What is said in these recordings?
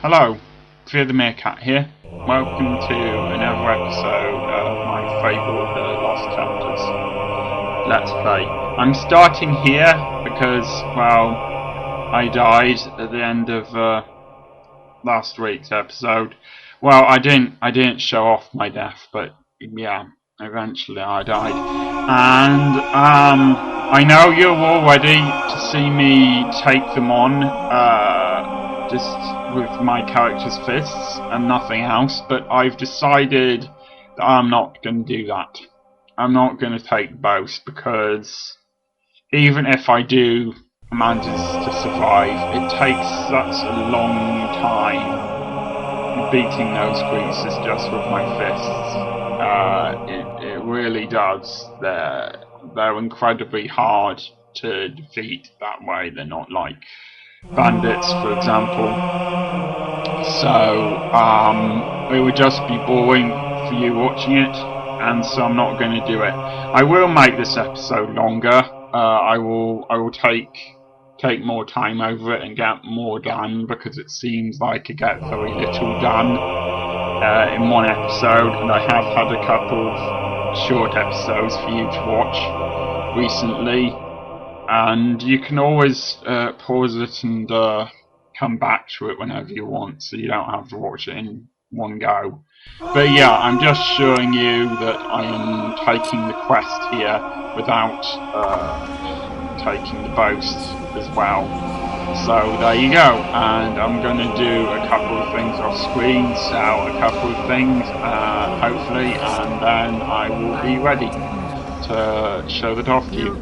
Hello, Fear the Meerkat here. Welcome to another episode of my Fable The Lost Chapters Let's Play. I'm starting here because, well, I died at the end of last week's episode. Well, I didn't show off my death, but yeah, eventually I died. And I know you're all ready to see me take them on, just with my character's fists and nothing else, but I've decided that I'm not going to do that. I'm not going to take boast, because even if I do manage to survive, it takes such a long time beating those creatures just with my fists. It really does. They're incredibly hard to defeat that way. They're not like bandits, for example. So it would just be boring for you watching it, and so I'm not going to do it. I will make this episode longer. I will take more time over it and get more done, because it seems like I get very little done in one episode, and I have had a couple of short episodes for you to watch recently, and you can always pause it and come back to it whenever you want, so you don't have to watch it in one go. But yeah, I'm just showing you that I am taking the quest here without taking the boast as well. So there you go, and I'm going to do a couple of things off screen, sell a couple of things, hopefully, and then I will be ready to show that off to you.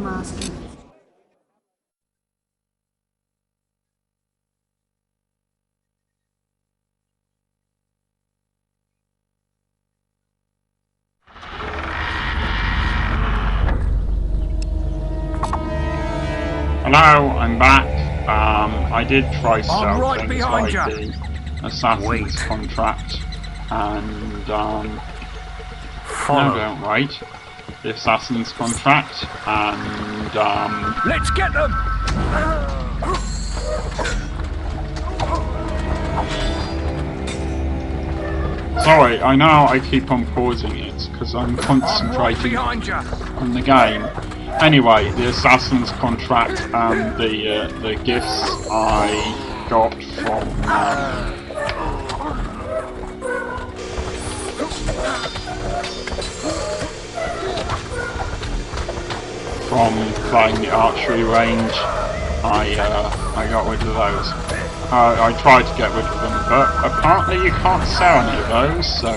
Hello, I'm back. I did try sell right things like you. the Assassin's Contract and no, don't wait. The Assassin's Contract and Let's get them. sorry, I know I keep on pausing it because I'm concentrating on the game. Anyway, the Assassin's Contract and the gifts I got from playing the archery range, I got rid of those. I tried to get rid of them, but apparently you can't sell any of those, so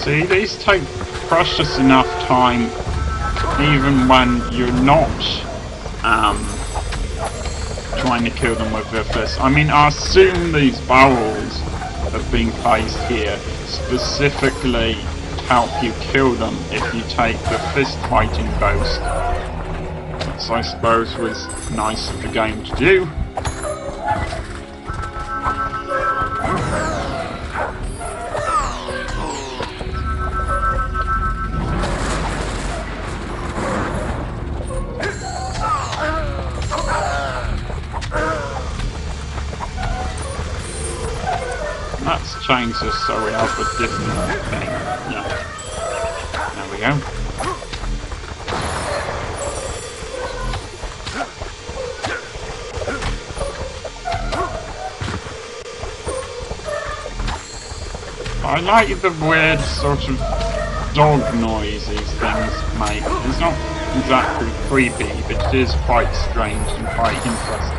see, these take precious enough time, even when you're not trying to kill them with your fists. I mean, I assume these barrels have been placed here specifically to help you kill them if you take the fist fighting boast. Which I suppose was nice of the game to do. Let's change this so we have a different thing. Yeah. There we go. I like the weird sort of dog noise these things make. It's not exactly creepy, but it is quite strange and quite interesting.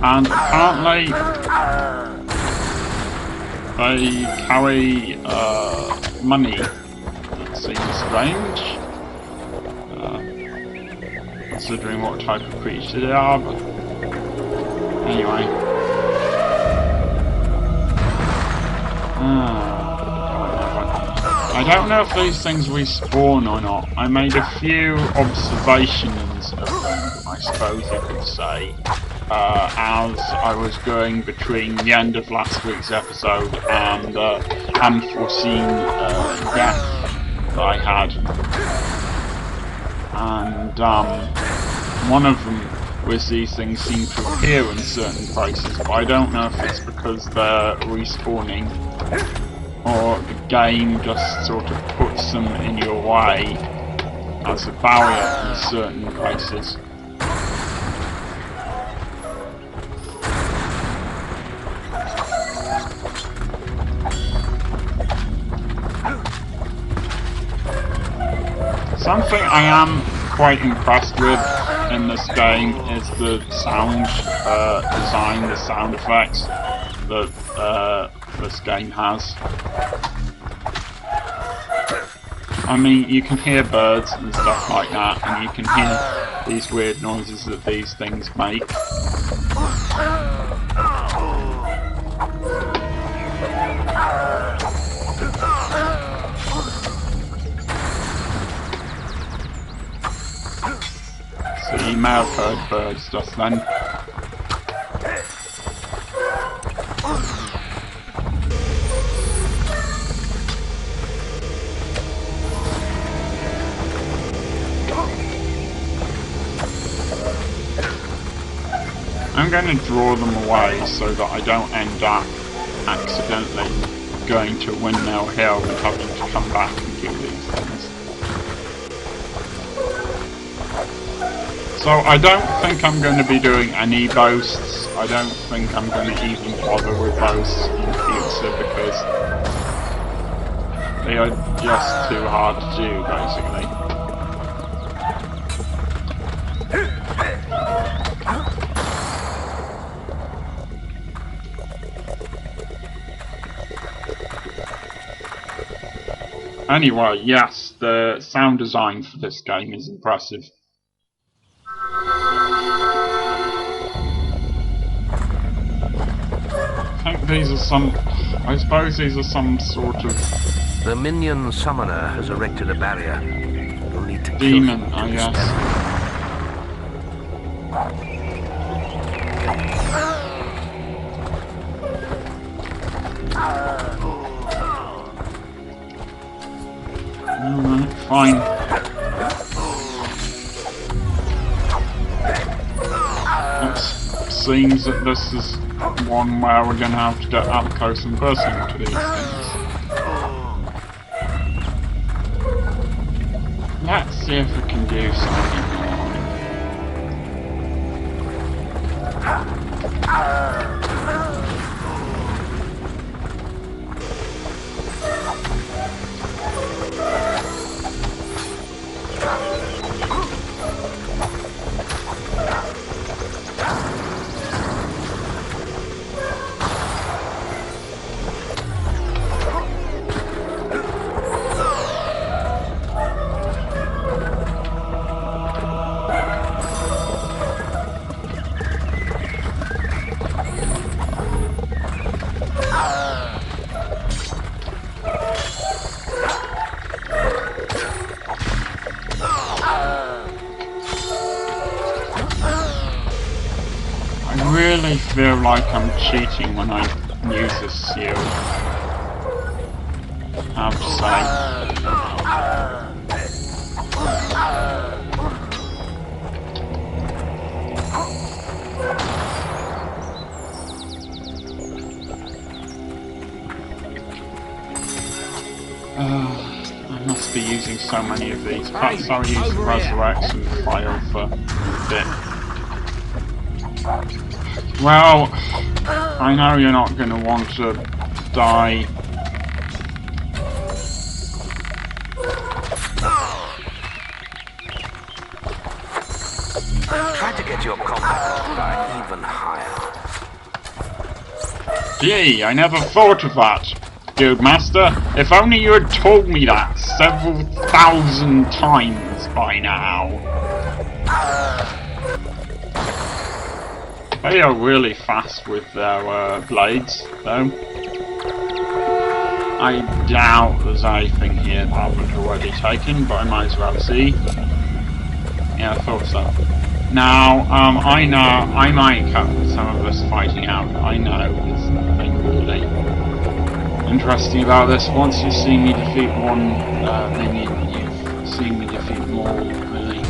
And apparently they carry money. That seems strange, considering what type of creature they are, but Anyway. I don't know if these things respawn or not. I made a few observations of them, I suppose you could say, as I was going between the end of last week's episode and unforeseen death that I had. And one of them was these things seem to appear in certain places, but I don't know if it's because they're respawning or the game just sort of puts them in your way as a barrier in certain places. Something I am quite impressed with in this game is the sound design, the sound effects that this game has. I mean, you can hear birds and stuff like that, and you can hear these weird noises that these things make. So you may have heard birds just then. I'm going to draw them away so that I don't end up accidentally going to Windmill Hill and having to come back and do these things. So I don't think I'm going to be doing any boasts. I don't think I'm going to even bother with boasts in the future because they are just too hard to do, basically. Anyway, yes, the sound design for this game is impressive. I think these are some... I suppose these are some sort of... The minion summoner has erected a barrier. You'll need to demon, kill him to I guess. Alright, fine. It seems that this is one where we're going to have to get up close and personal to these things. Let's see if we can do something I really feel like I'm cheating when I use this shield. I have to say. I must be using so many of these. Perhaps I'll use the resurrection file for a bit. Well, I know you're not going to want to die. Try to get your combat multiplier even higher. Gee, I never thought of that, Guildmaster. If only you had told me that several thousand times by now. They are really fast with their blades, though. I doubt there's anything here that I haven't already taken, but I might as well see. Yeah, I thought so. Now, I know I might cut some of us fighting out. I know there's nothing really interesting about this. Once you see me defeat one minion, you've seen me defeat more, really.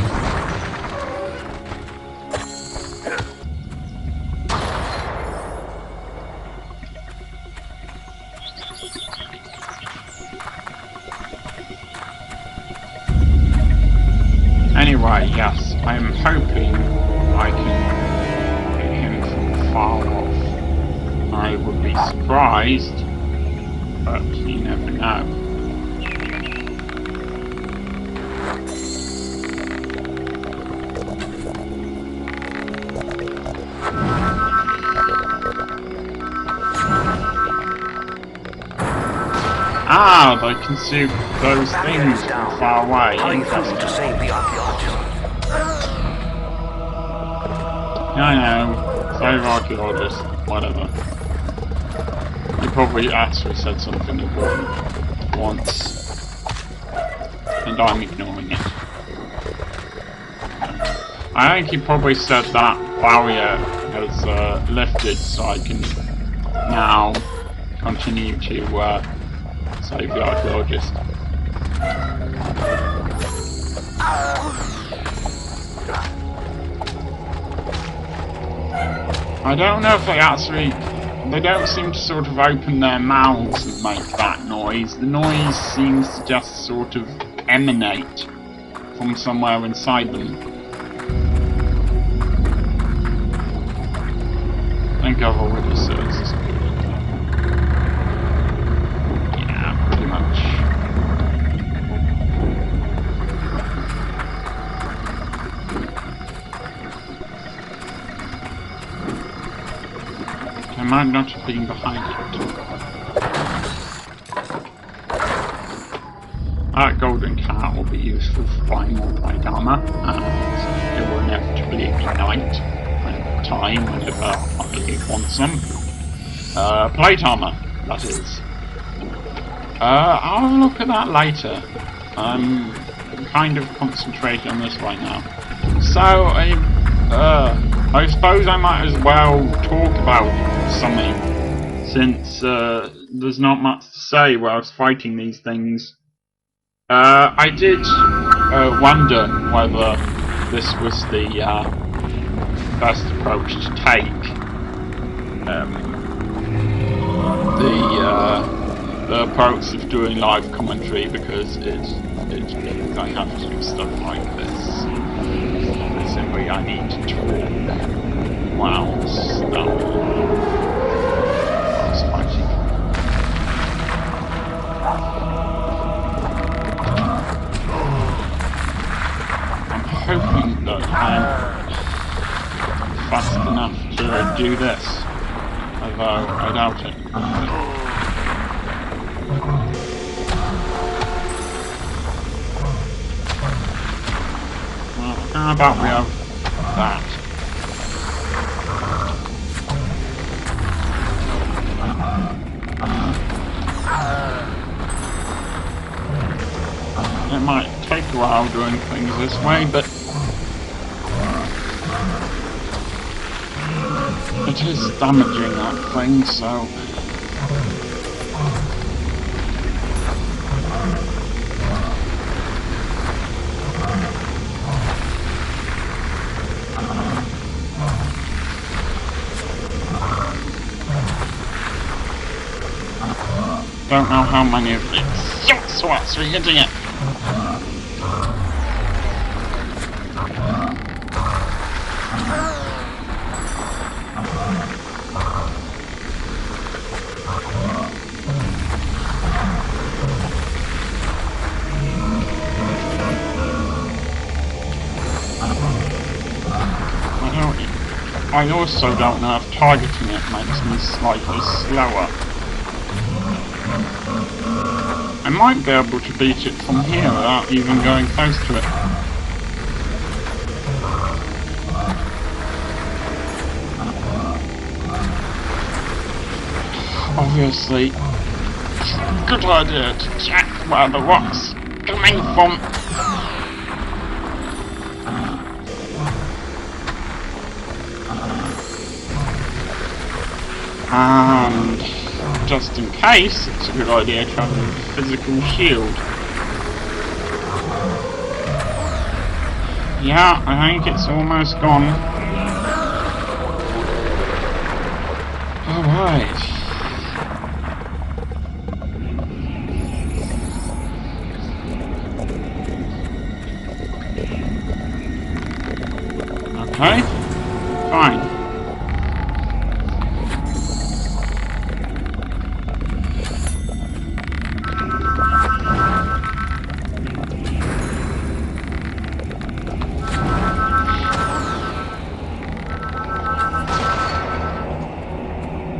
Anyway, yes, I'm hoping I can hit him from far off. I would be surprised, but you never know. Ah, they can see those things from far away. Interesting. To save the archaeologists. I know. Save archaeologists. Whatever. You probably actually said something important once, and I'm ignoring it. I think he probably said that barrier has lifted, so I can now continue to save the archaeologist. I don't know if they don't seem to sort of open their mouths and make that noise. The noise seems to just sort of emanate from somewhere inside them. I think I've already searched this. Yeah, pretty much. I might not have been behind it. That golden cat will be useful for buying more plate armor, and it will inevitably ignite at time whenever I want some. Plate armor, that is. I'll look at that later. I'm kind of concentrating on this right now. So, I suppose I might as well talk about something, since there's not much to say while I was fighting these things. I did wonder whether this was the best approach to take. The approach of doing live commentary, because it means I have to do stuff like this. Simply, I need to talk whilst fighting. I'm hoping that I'm fast enough to do this, although I doubt it. Well, how about we have that? It might take a while doing things this way, but it is damaging that thing, so don't know how many of these shots are actually hitting it. I also don't know if targeting it makes me slightly slower. I might be able to beat it from here without even going close to it. obviously, it's a good idea to check where the rock's coming from. And just in case, it's a good idea to have a physical shield. Yeah, I think it's almost gone. Alright. Okay, fine.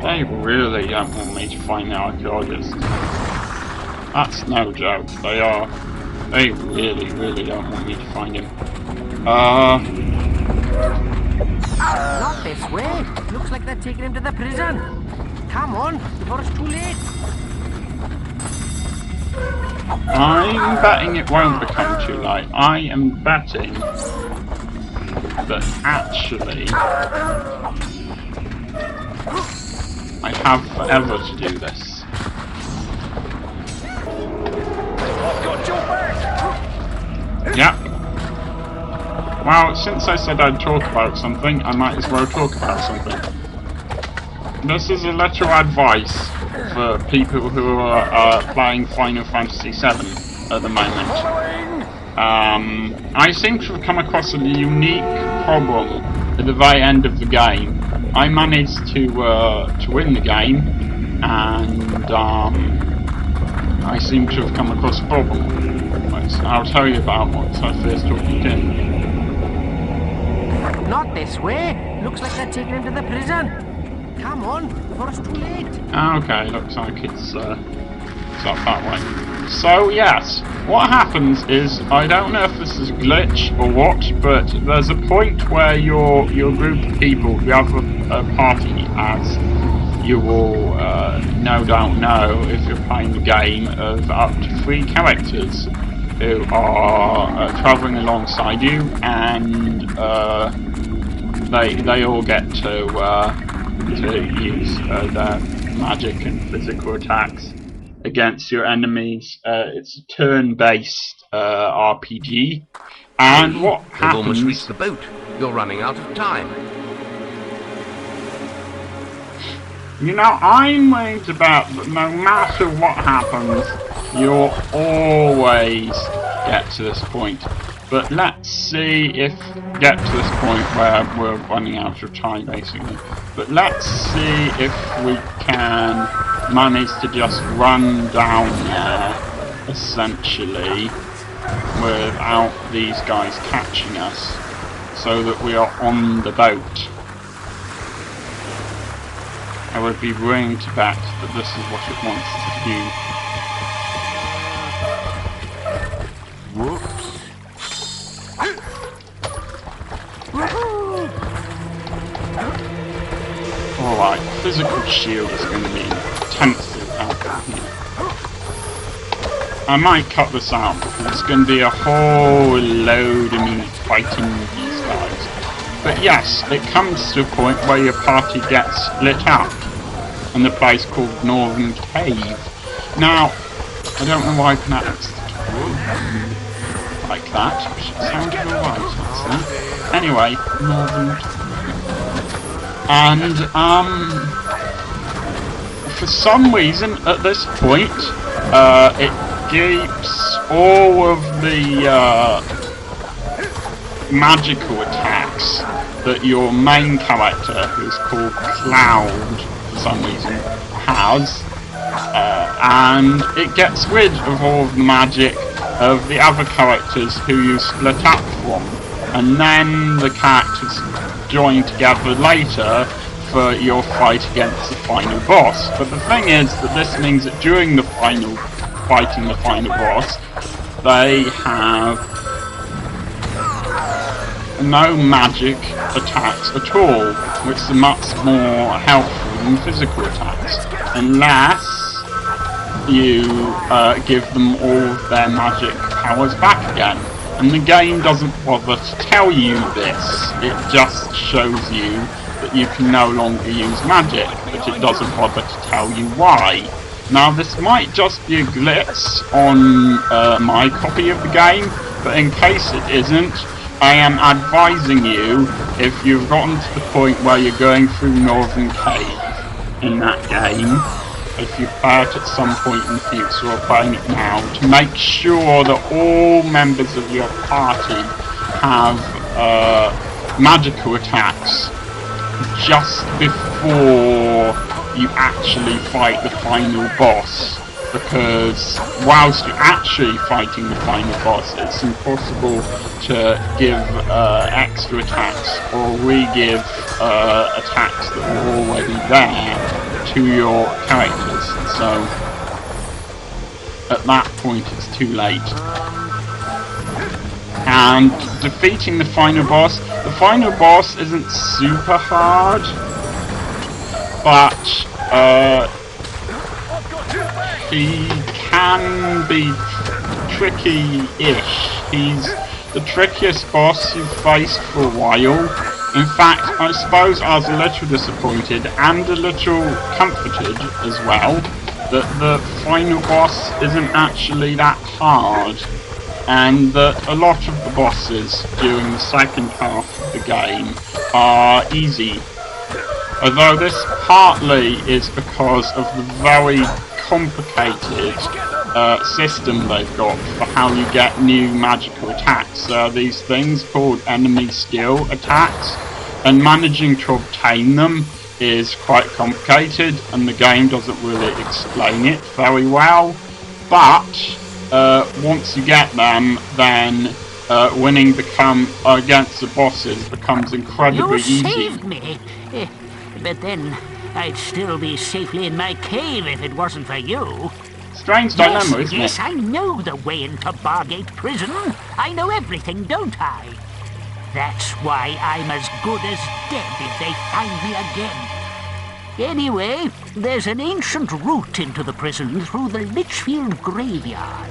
They really don't want me to find the archaeologist. That's no joke. They really, really don't want me to find him. Not this way. Looks like they're taking him to the prison. Come on, before it's too late. I'm betting it won't become too late. I am betting that actually I have forever to do this. Yep. Well, since I said I'd talk about something, I might as well talk about something. This is a little advice for people who are playing Final Fantasy VII at the moment. I seem to have come across a unique problem at the very end of the game. I managed to win the game, and I seem to have come across a problem. I'll tell you about once I first talk to Tim. Not this way. Looks like they're taking him to the prison. Come on, before it's too late. Okay, looks like it's up that way. So yes, what happens is, I don't know if this is a glitch or what, but there's a point where your group of people, you have a party, as you will no doubt know if you're playing the game, of up to 3 characters who are travelling alongside you, and they all get to use their magic and physical attacks against your enemies. It's a turn-based RPG, and what happens... You've almost reached the boat. You're running out of time. You know, I'm willing to bet that no matter what happens, you'll always get to this point. But let's see if get to this point where we're running out of time, basically. But let's see if we can manage to just run down there, essentially, without these guys catching us, so that we are on the boat. I would be willing to bet that this is what it wants to do. Whoops. Alright, physical shield is going to be intensive out here. I might cut this out because it's going to be a whole load of me fighting these guys. But yes, it comes to a point where your party gets split up in the place called Northern Cave. Now, I don't know why I pronounced it like that, but it sounded alright, actually. Anyway, Northern Cave. And, for some reason, at this point, it keeps all of the, magical attacks that your main character, who's called Cloud, for some reason, has, and it gets rid of all of the magic of the other characters who you split up from, and then the characters join together later for your fight against the final boss. But the thing is that this means that during the fighting the final boss, they have no magic attacks at all, which are much more helpful than physical attacks, unless you give them all of their magic powers back again. And the game doesn't bother to tell you this, it just shows you that you can no longer use magic, but it doesn't bother to tell you why. Now this might just be a glitch on my copy of the game, but in case it isn't, I am advising you, if you've gotten to the point where you're going through Northern Cave in that game, if you play it at some point in the future or playing it now, to make sure that all members of your party have magical attacks just before you actually fight the final boss, because whilst you're actually fighting the final boss, it's impossible to give extra attacks or re-give attacks that are already there to your characters, so at that point it's too late. And defeating the final boss isn't super hard, but he can be tricky-ish. He's the trickiest boss you've faced for a while. In fact, I suppose I was a little disappointed and a little comforted as well that the final boss isn't actually that hard, and that a lot of the bosses during the second half of the game are easy. Although this partly is because of the very complicated system they've got for how you get new magical attacks. These things called enemy skill attacks, and managing to obtain them is quite complicated, and the game doesn't really explain it very well. But once you get them, then winning against the bosses becomes incredibly easy. You saved me! But then I'd still be safely in my cave if it wasn't for you. Strange dilemma, isn't it? Yes, I know the way into Bargate Prison. I know everything, don't I? That's why I'm as good as dead if they find me again. Anyway, there's an ancient route into the prison through the Litchfield graveyard.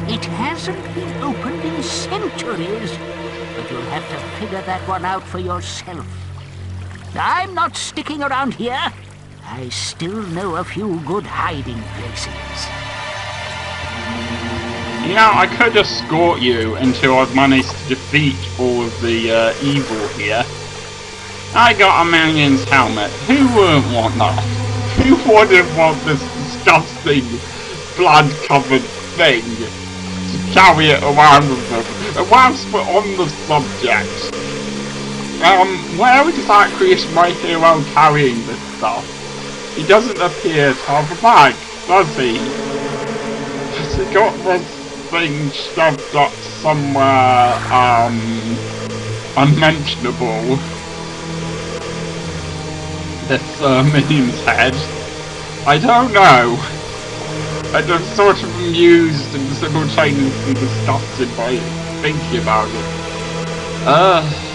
It hasn't been opened in centuries, but you'll have to figure that one out for yourself. I'm not sticking around here. I still know a few good hiding places. You know, I could escort you until I've managed to defeat all of the evil here. I got a Manion's helmet. Who wouldn't want that? Who wouldn't want this disgusting, blood-covered thing to carry it around with them? And whilst we're on the subject, where exactly is my hero carrying this stuff? He doesn't appear to have a bag, does he? Has he got this thing shoved up somewhere, unmentionable? This, minion's head? I don't know. I'm just sort of amused and simultaneously disgusted by thinking about it.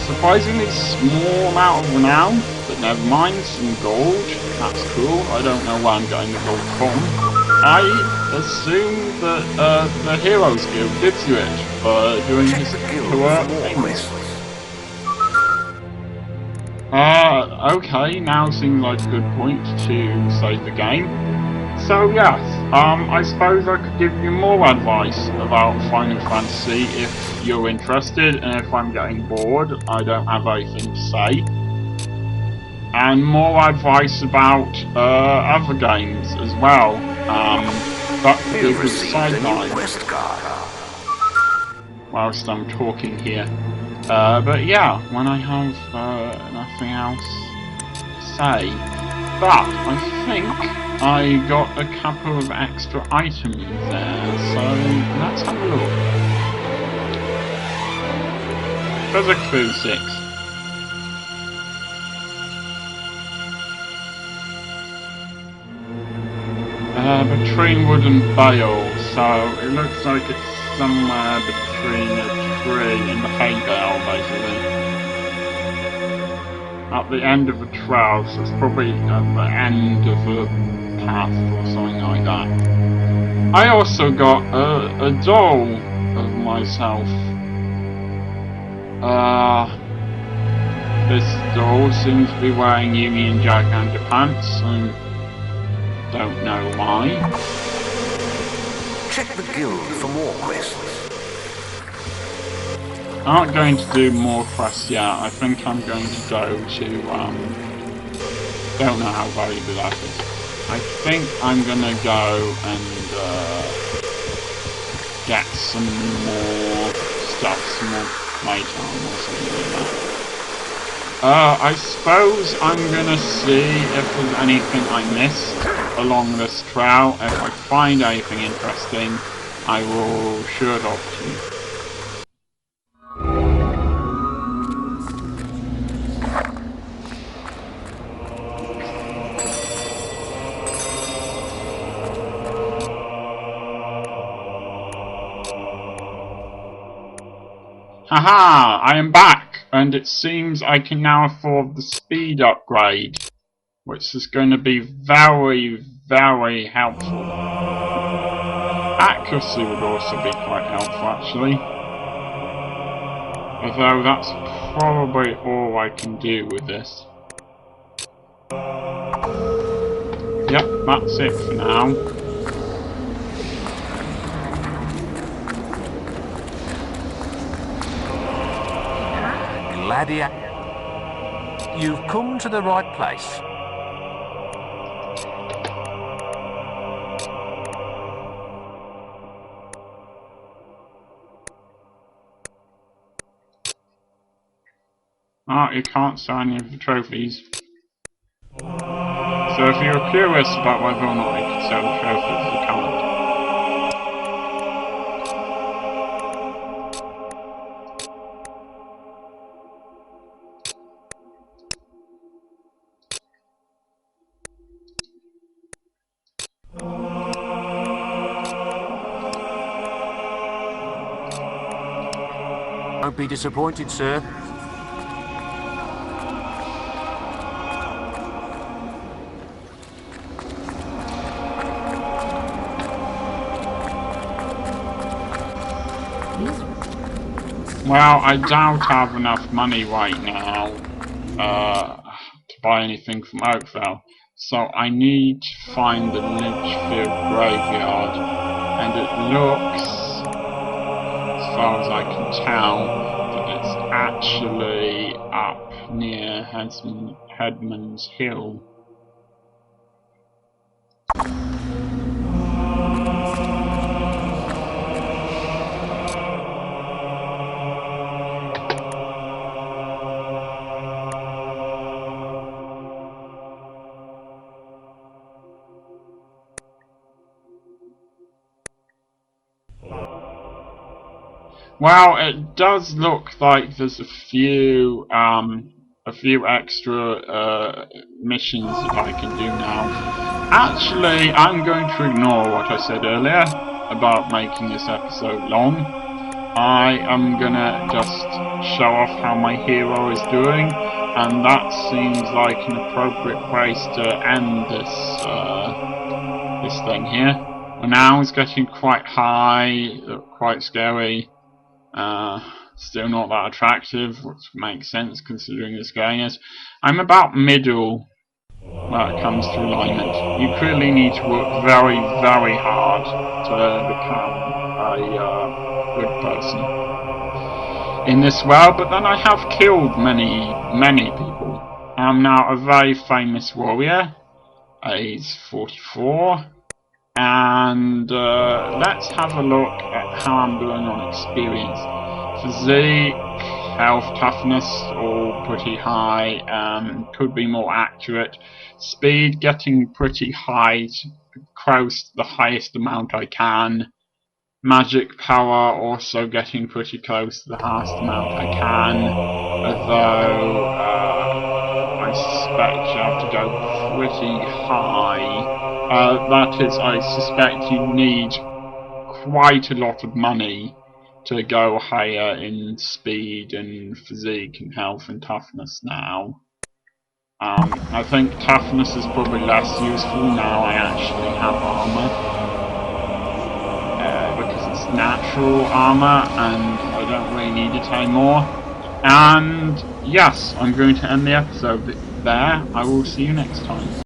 Surprisingly small amount of renown, but never mind, some gold. That's cool. I don't know where I'm getting the gold from. I assume that the Heroes Guild gives you it for doing his heroic things. Okay, now seems like a good point to save the game. So yes, I suppose I could give you more advice about Final Fantasy if you're interested, and if I'm getting bored, I don't have anything to say. And more advice about other games as well. That could be a good sideline whilst I'm talking here. But yeah, when I have nothing else to say. But I think I got a couple of extra items there, so let's have a look. Physics 6. Between wood and bale, so it looks like it's somewhere between a tree in the hay bale, basically. At the end of a trail, so it's probably at the end of a path or something like that. I also got a doll of myself. This doll seems to be wearing Union Jack underpants, and don't know why. Check the guild for more quests. I'm not going to do more quests yet. I think I'm going to go to, don't know how valuable that is. I think I'm gonna go and, get some more stuff, some more playtime or something like that. I suppose I'm gonna see if there's anything I missed along this trail. If I find anything interesting, I will show it off to you. Haha! I am back, and it seems I can now afford the speed upgrade, which is going to be very, very helpful. Accuracy would also be quite helpful, actually. Although that's probably all I can do with this. Yep, that's it for now. Gladiator. You've come to the right place. Ah, you can't sell any of the trophies. So if you're curious about whether or not you can sell the trophies, you can't. Don't be disappointed, sir. Well, I doubt I have enough money right now to buy anything from Oakville, so I need to find the Lynchfield graveyard, and it looks, as far as I can tell, that it's actually up near Headman's Hill. Well, it does look like there's a few extra missions that I can do now. Actually, I'm going to ignore what I said earlier about making this episode long. I am gonna just show off how my hero is doing, and that seems like an appropriate place to end this thing here. Now it's getting quite high, quite scary. Still not that attractive, which makes sense considering this game is. I'm about middle when it comes to alignment. You clearly need to work very, very hard to become a good person in this world, but then I have killed many, many people. I'm now a very famous warrior, age 44. And let's have a look at how I'm doing on experience. Physique, health, toughness, all pretty high. Could be more accurate. Speed, getting pretty high, close to the highest amount I can. Magic power, also getting pretty close to the highest amount I can. Although I suspect you have to go pretty high. That is, I suspect you need quite a lot of money to go higher in speed and physique and health and toughness now. I think toughness is probably less useful now I actually have armor. Because it's natural armor and I don't really need it anymore. And yes, I'm going to end the episode there. I will see you next time.